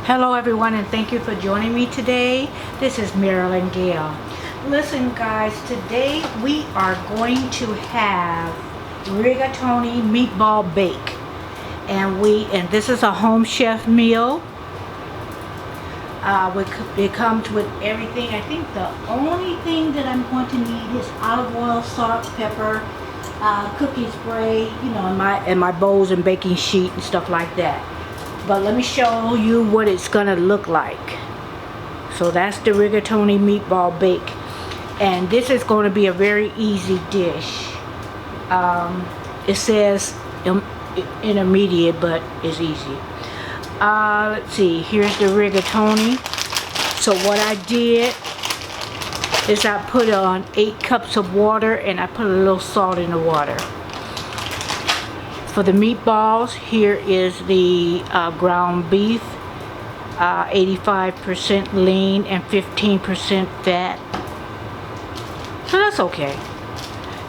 Hello everyone, and thank you for joining me today. This is Marilyn Gail. Listen guys, today we are going to have Rigatoni Meatball Bake. And this is a home chef meal. It comes with everything. I think the only thing that I'm going to need is olive oil, salt, pepper, cookie spray, in my bowls and baking sheet and stuff like that. But let me show you what it's gonna look like. So that's the Rigatoni Meatball Bake, and this is going to be a very easy dish. It says intermediate, but it's easy. Let's see, here's the rigatoni. So what I did is I put on 8 cups of water, and I put a little salt in the water. For the meatballs, here is the ground beef, 85% lean and 15% fat. So that's okay.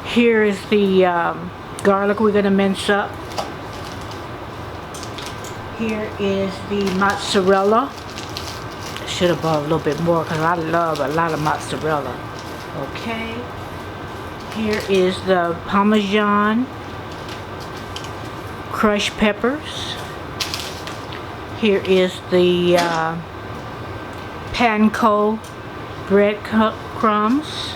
Here is the garlic we're gonna mince up. Here is the mozzarella. I should have bought a little bit more because I love a lot of mozzarella. Okay. Here is the Parmesan, crushed peppers. Here is the panko bread crumbs.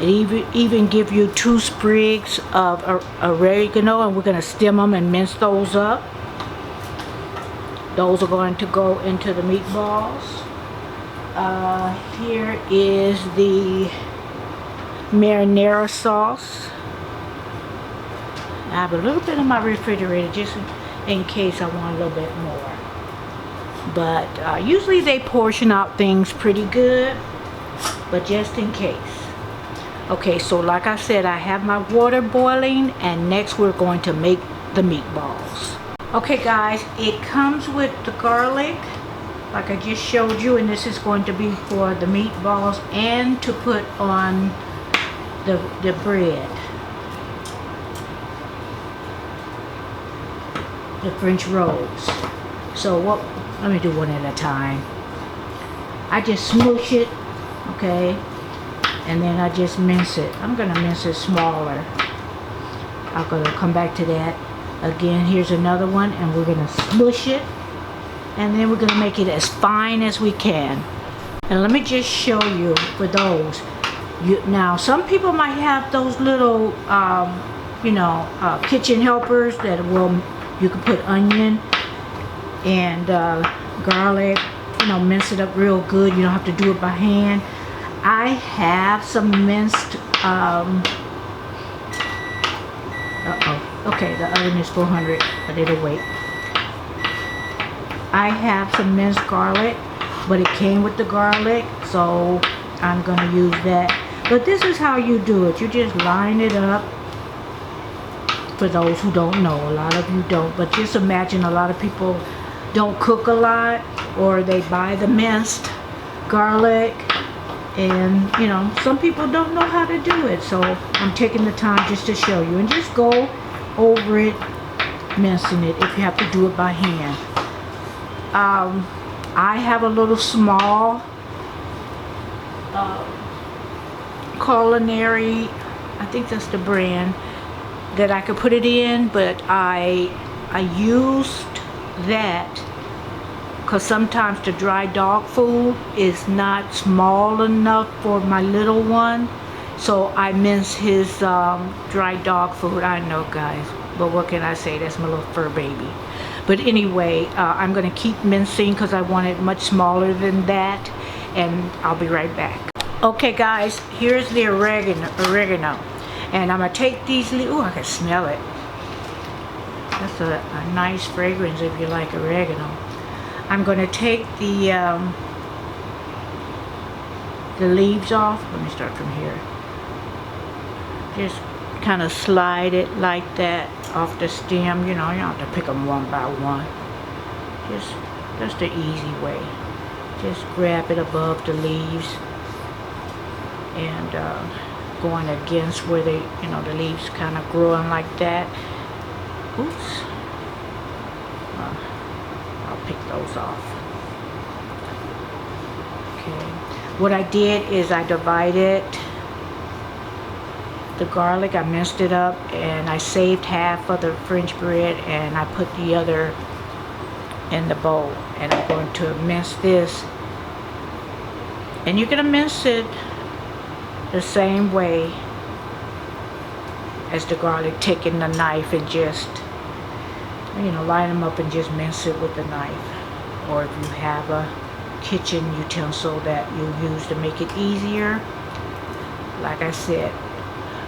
It even give you 2 sprigs of oregano, and we're going to stem them and mince those up. Those are going to go into the meatballs. Here is the marinara sauce. I have a little bit in my refrigerator just in case I want a little bit more. But usually they portion out things pretty good, but just in case. Okay, so like I said, I have my water boiling, and next we're going to make the meatballs. Okay guys, it comes with the garlic, like I just showed you, and this is going to be for the meatballs and to put on the bread. The French rolls. So let me do one at a time. I just smoosh it, okay, and then I just mince it. I'm gonna mince it smaller. I'm gonna come back to that again. Here's another one, and we're gonna smush it, and then we're gonna make it as fine as we can. And let me just show you for those. Now some people might have those little kitchen helpers that you can put onion and garlic, mince it up real good. You don't have to do it by hand. I have some minced, okay, the oven is 400, but it'll wait. I have some minced garlic, but it came with the garlic, so I'm gonna use that. But this is how you do it. You just line it up. For those who don't know, a lot of you don't, but just imagine a lot of people don't cook a lot, or they buy the minced garlic, and some people don't know how to do it. So I'm taking the time just to show you, and just go over it, mincing it if you have to do it by hand. I have a little small culinary, I think that's the brand, that I could put it in, but I used that because sometimes the dry dog food is not small enough for my little one, so I mince his dry dog food. I know guys, but what can I say, that's my little fur baby. But anyway, I'm gonna keep mincing because I want it much smaller than that, and I'll be right back. Okay guys, here's the oregano. And I'm going to take these little, I can smell it. That's a nice fragrance if you like oregano. I'm going to take the leaves off. Let me start from here. Just kind of slide it like that off the stem. You don't have to pick them one by one. Just the easy way. Just grab it above the leaves and going against where they, the leaves kind of growing like that. Oops. I'll pick those off. Okay. What I did is I divided the garlic. I minced it up and I saved half of the French bread and I put the other in the bowl. And I'm going to mince this. And you're going to mince it the same way as the garlic, taking the knife and just, you know, line them up and just mince it with the knife. Or if you have a kitchen utensil that you use to make it easier, like I said,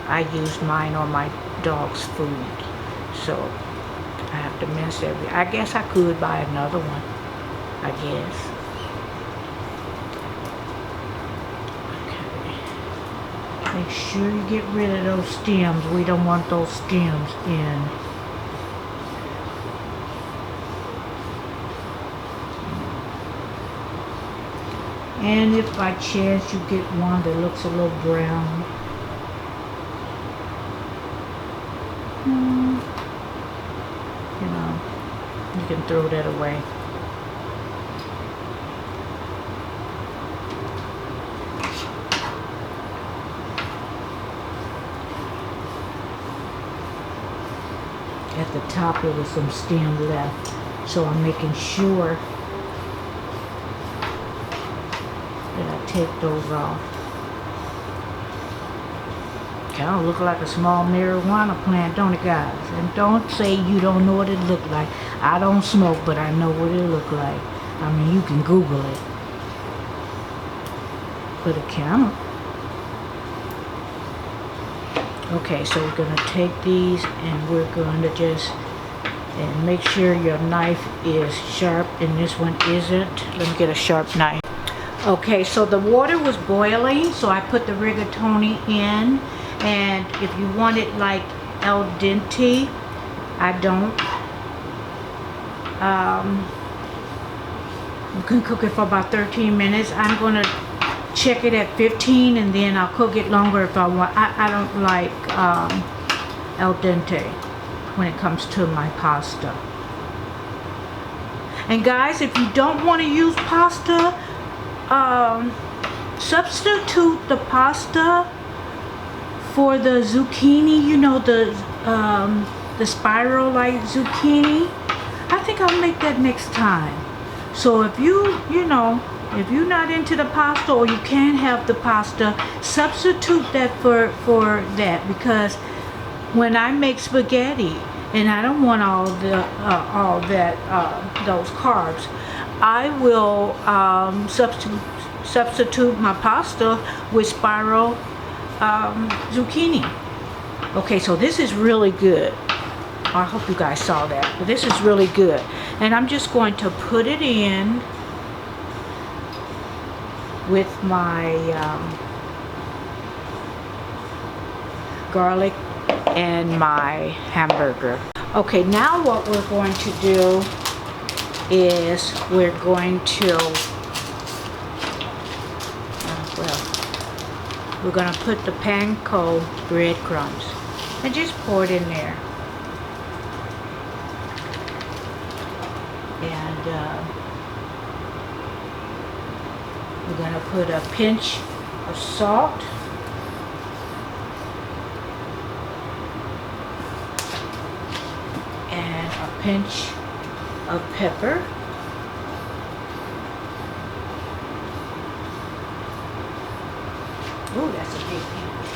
I used mine on my dog's food, so I have to mince every. I guess I could buy another one, I guess. Okay. Make sure you get rid of those stems. We don't want those stems in. And if by chance you get one that looks a little brown, you know, you can throw that away. At the top there was some stem left, so I'm making sure that I take those off. Kind of look like a small marijuana plant, don't it, guys? And don't say you don't know what it looked like. I don't smoke, but I know what it looked like. I mean, you can Google it. But it can. Okay, so we're going to take these and we're going to just and make sure your knife is sharp, and this one isn't. Let me get a sharp knife. Okay, so the water was boiling, so I put the rigatoni in. And if you want it like al dente, I don't. You can cook it for about 13 minutes. I'm gonna check it at 15 and then I'll cook it longer if I want. I don't like al dente when it comes to my pasta. And guys, if you don't want to use pasta, substitute the pasta for the zucchini, you know, the spiral like zucchini. I think I'll make that next time. So if you know, if you're not into the pasta or you can't have the pasta, substitute that for that, because when I make spaghetti and I don't want all that those carbs, I will substitute my pasta with spiral zucchini. Okay, so this is really good. I hope you guys saw that, but this is really good. And I'm just going to put it in with my garlic and my hamburger. Okay, now what we're going to do is we're going to we're going to put the panko breadcrumbs and just pour it in there. And we're going to put a pinch of salt. And a pinch of pepper. Ooh, that's a big pinch.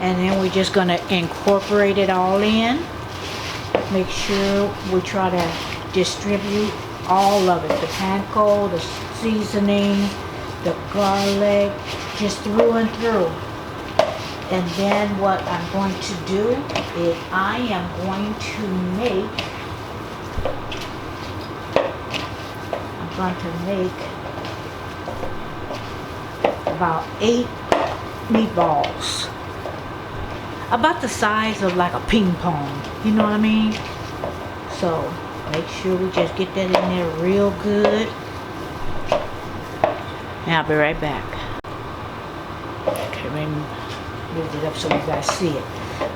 And then we're just going to incorporate it all in. Make sure we try to distribute all of it. The panko, the seasoning, the garlic, just through and through. And then what I'm going to do is I am going to make, about 8 meatballs. About the size of like a ping pong. You know what I mean? So make sure we just get that in there real good. And I'll be right back. Okay, let me move it up so you guys see it.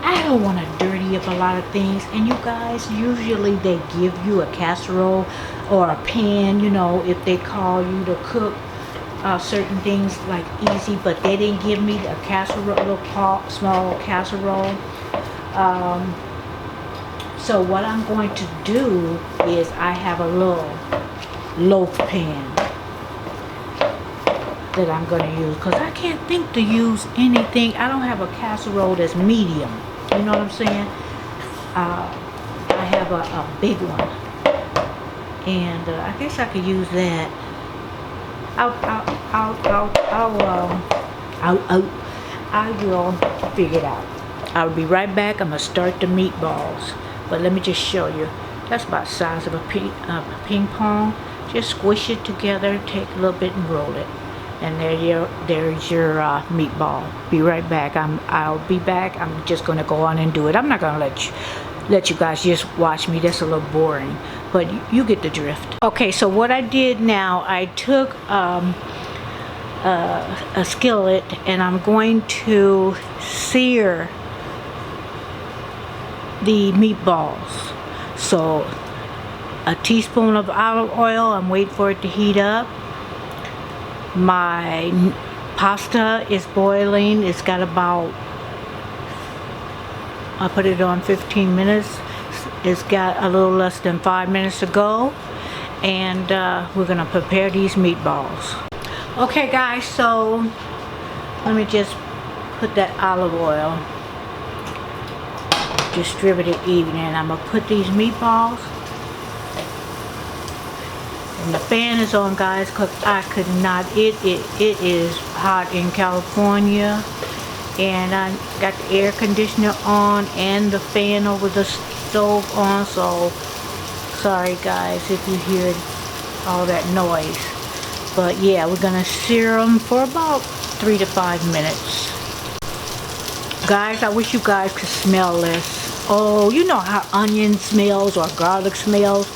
I don't want to dirty up a lot of things. And you guys, usually they give you a casserole or a pan, you know, if they call you to cook certain things like easy, but they didn't give me a casserole, little small casserole. So what I'm going to do is I have a little loaf pan that I'm going to use, because I can't think to use anything. I don't have a casserole that's medium, you know what I'm saying? I have a big one, and I guess I could use that. I will figure it out. I'll be right back. I'm gonna start the meatballs, but let me just show you. That's about the size of a ping pong. Just squish it together, take a little bit and roll it, and there's your meatball. Be right back. I'll be back. I'm just gonna go on and do it. I'm not gonna let you guys just watch me. That's a little boring, but you get the drift. Okay, so what I did now, I took a skillet, and I'm going to sear the meatballs. So a teaspoon of olive oil, I'm waiting for it to heat up. My pasta is boiling. It's got about, I put it on 15 minutes. It's got a little less than 5 minutes to go, and we're gonna prepare these meatballs. Okay guys, so let me just put that olive oil, distribute it even, and I'm gonna put these meatballs, and the fan is on, guys, because I could not, it is hot in California, and I got the air conditioner on and the fan over the stove on, so sorry guys if you hear all that noise. But yeah, we're gonna sear them for about 3 to 5 minutes. Guys, I wish you guys could smell this. Oh, you know how onion smells or garlic smells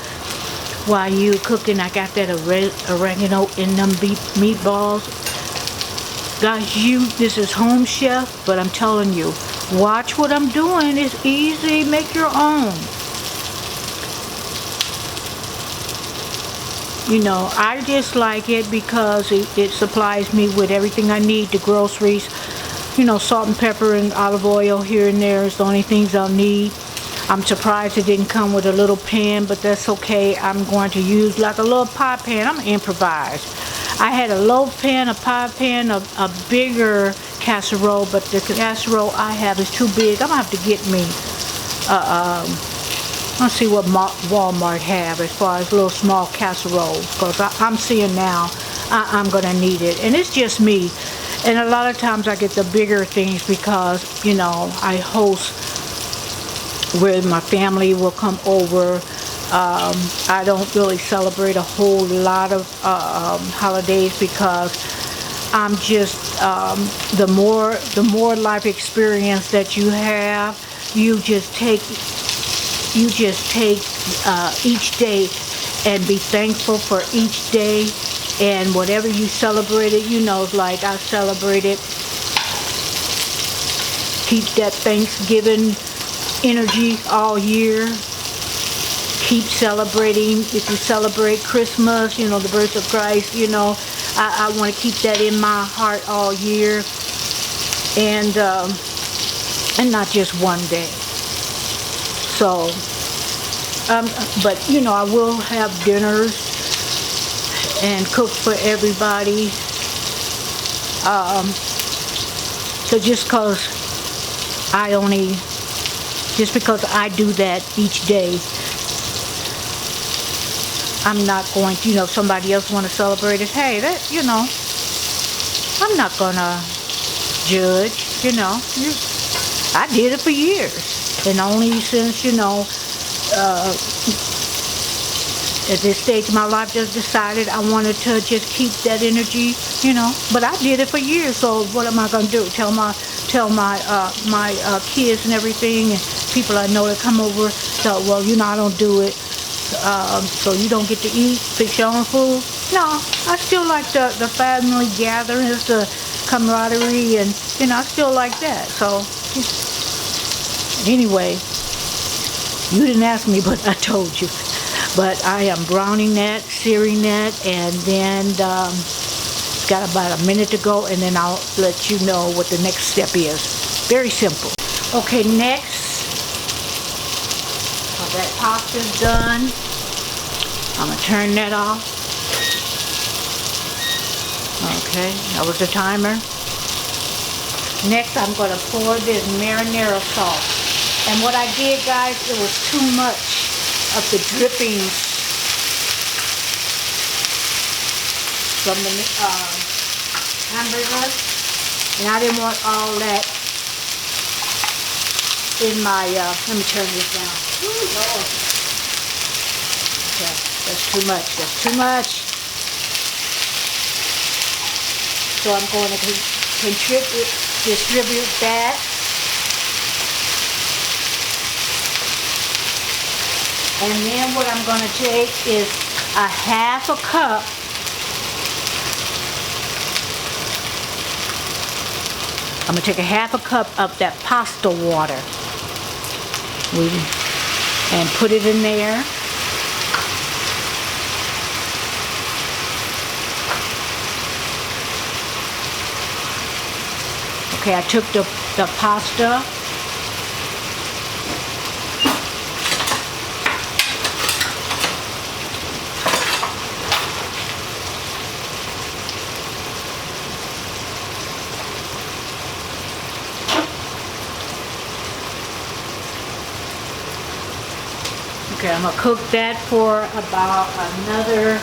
while you cooking. I got that oregano in them meatballs. Guys, this is home chef, but I'm telling you, watch what I'm doing. It's easy. Make your own. You know, I just like it because it supplies me with everything I need, the groceries. You know, salt and pepper and olive oil here and there is the only things I'll need. I'm surprised it didn't come with a little pan, but that's okay. I'm going to use like a little pie pan. I'm improvise. I had a loaf pan, a pie pan, a bigger casserole, but the casserole I have is too big. I'm gonna have to get me let's see what Walmart have as far as little small casseroles, because I'm seeing now I'm gonna need it, and it's just me. And a lot of times I get the bigger things because, you know, I host where my family will come over. I don't really celebrate a whole lot of holidays because I'm just the more life experience that you have, you just take each day and be thankful for each day, and whatever you celebrated, you know, like I celebrated, keep that Thanksgiving energy all year. Keep celebrating. If you celebrate Christmas, you know, the birth of Christ, you know, I want to keep that in my heart all year, and not just one day. So, but you know, I will have dinners and cook for everybody. So just because I do that each day, I'm not going to, you know, if somebody else want to celebrate it, hey, that, you know, I'm not gonna judge, you know. I did it for years, and only since, you know, at this stage of my life, just decided I wanted to just keep that energy, you know. But I did it for years, so what am I gonna do? Tell my kids and everything, and people I know that come over, so, well, you know, I don't do it, so you don't get to eat, fix your own food. No, I still like the family gatherings, the camaraderie, and, you know, I still like that. So Anyway, you didn't ask me, but I told you. But I am browning that, searing that, and then it's got about a minute to go, and then I'll let you know what the next step is. Very simple. Okay, next, that pasta's done. I'm gonna turn that off. Okay, that was the timer. Next, I'm gonna pour this marinara sauce. And what I did, guys, it was too much of the drippings from the hamburger, and I didn't want all that in my, let me turn this down. Ooh, Lord. Okay, that's too much, that's too much. So I'm going to distribute that. And then what I'm going to take is a half a cup I'm going to take a half a cup of that pasta water and put it in there. Okay, I took the pasta. Okay, I'm gonna cook that for about another,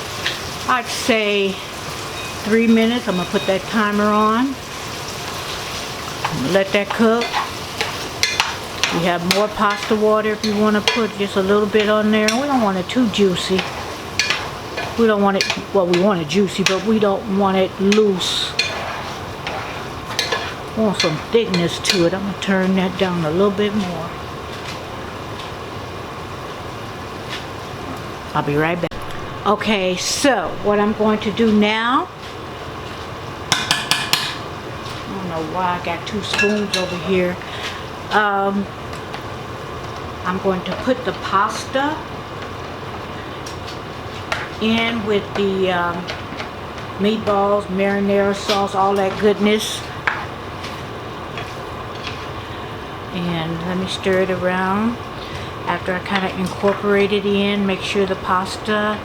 I'd say 3 minutes. I'm gonna put that timer on. Let that cook. We have more pasta water if you want to put just a little bit on there. We don't want it too juicy. We don't want it, well, we want it juicy, but we don't want it loose. We want some thickness to it. I'm going to turn that down a little bit more. I'll be right back. Okay, so what I'm going to do now, I don't know why I got 2 spoons over here. I'm going to put the pasta in with the meatballs, marinara sauce, all that goodness. And let me stir it around. After I kind of incorporate it in, make sure the pasta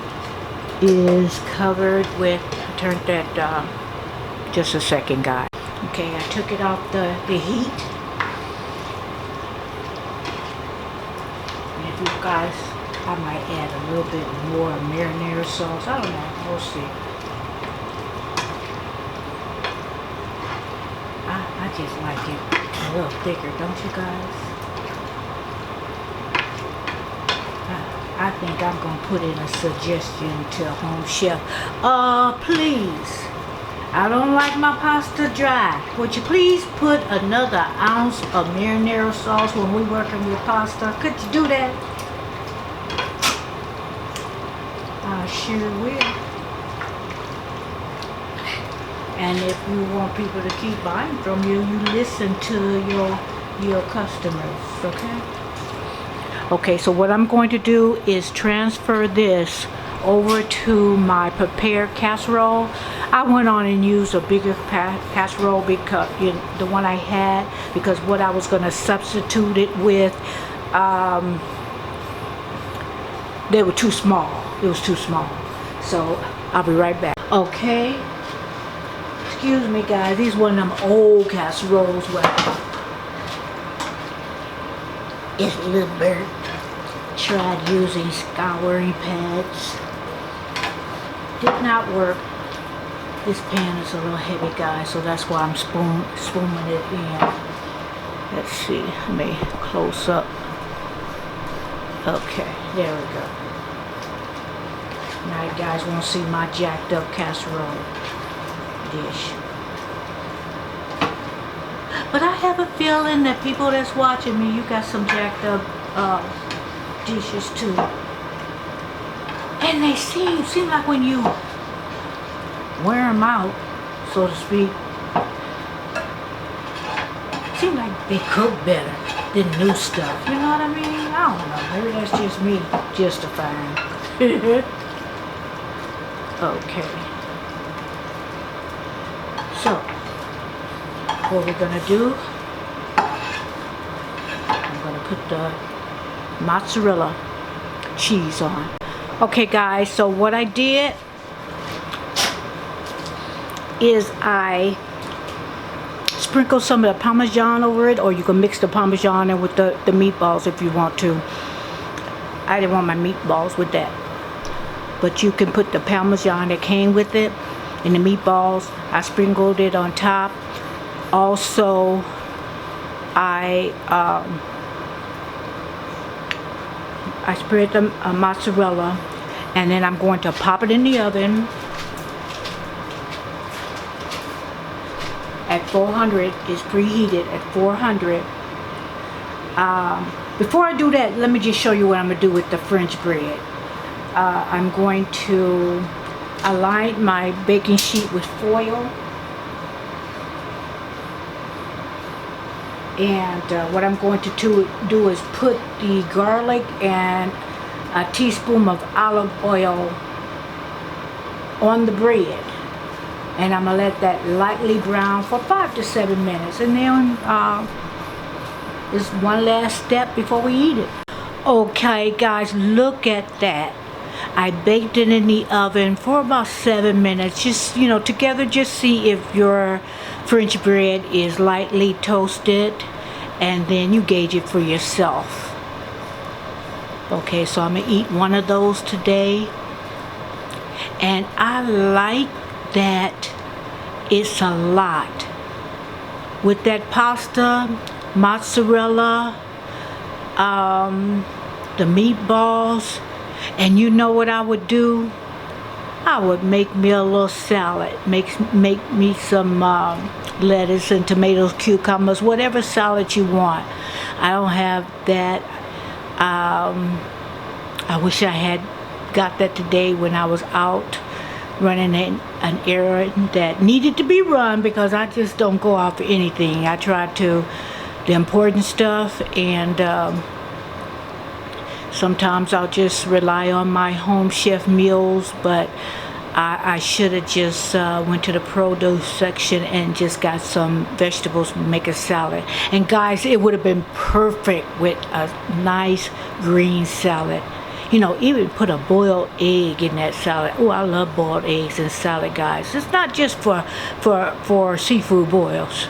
is covered with, turn that, just a second, guys. Okay, I took it off the heat. And if you guys, I might add a little bit more marinara sauce. I don't know, we'll see. I just like it a little thicker, don't you guys? I think I'm going to put in a suggestion to Home Chef. Please, I don't like my pasta dry. Would you please put another ounce of marinara sauce when we're working with pasta? Could you do that? I sure will. And if you want people to keep buying from you, you listen to your customers, okay? Okay, so what I'm going to do is transfer this over to my prepared casserole. I went on and used a bigger casserole because the one I had, because what I was going to substitute it with, they were too small. It was too small. So I'll be right back. Okay. Excuse me, guys. These one of them old casseroles where it's a little burnt. Tried using scouring pads. Did not work. This pan is a little heavy, guys, so that's why I'm spooming it in. Let's see. Let me close up. Okay, there we go. Now you guys won't see my jacked up casserole dish. But I have a feeling that people that's watching me, you got some jacked up dishes too. And they seem like when you wear them out, so to speak, seem like they cook better than new stuff. You know what I mean? I don't know. Maybe that's just me justifying. Okay. So, what we're gonna do, I'm gonna put the mozzarella cheese on. Okay guys, so what I did is I sprinkle some of the Parmesan over it, or you can mix the Parmesan in with the meatballs if you want to. I didn't want my meatballs with that, but you can put the Parmesan that came with it in the meatballs. I sprinkled it on top. Also, I spread the mozzarella, and then I'm going to pop it in the oven at 400. It's preheated at 400. Before I do that, let me just show you what I'm going to do with the French bread. I'm going to align my baking sheet with foil. And what I'm going to do is put the garlic and a teaspoon of olive oil on the bread. And I'm going to let that lightly brown for 5 to 7 minutes. And then there's one last step before we eat it. Okay guys, look at that. I baked it in the oven for about 7 minutes. Just, you know, together, just see if your French bread is lightly toasted, and then you gauge it for yourself. Okay, so I'm gonna eat one of those today, and I like that it's a lot with that pasta, mozzarella, the meatballs. And you know what I would do? I would make me a little salad. Make me some lettuce and tomatoes, cucumbers, whatever salad you want. I don't have that. I wish I had got that today when I was out running an errand that needed to be run, because I just don't go out for anything. I try to the important stuff, and sometimes I'll just rely on my home chef meals, but I should have just went to the produce section and just got some vegetables, make a salad. And guys, it would have been perfect with a nice green salad. You know, even put a boiled egg in that salad. Oh, I love boiled eggs in salad, guys. It's not just for seafood boils.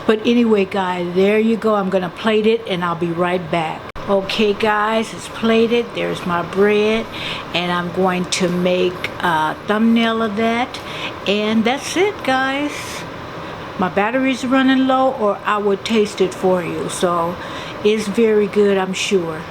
But anyway, guys, there you go. I'm gonna plate it and I'll be right back. Okay guys, it's plated. There's my bread, and I'm going to make a thumbnail of that, and that's it guys. My battery's running low, or I would taste it for you, so it's very good, I'm sure.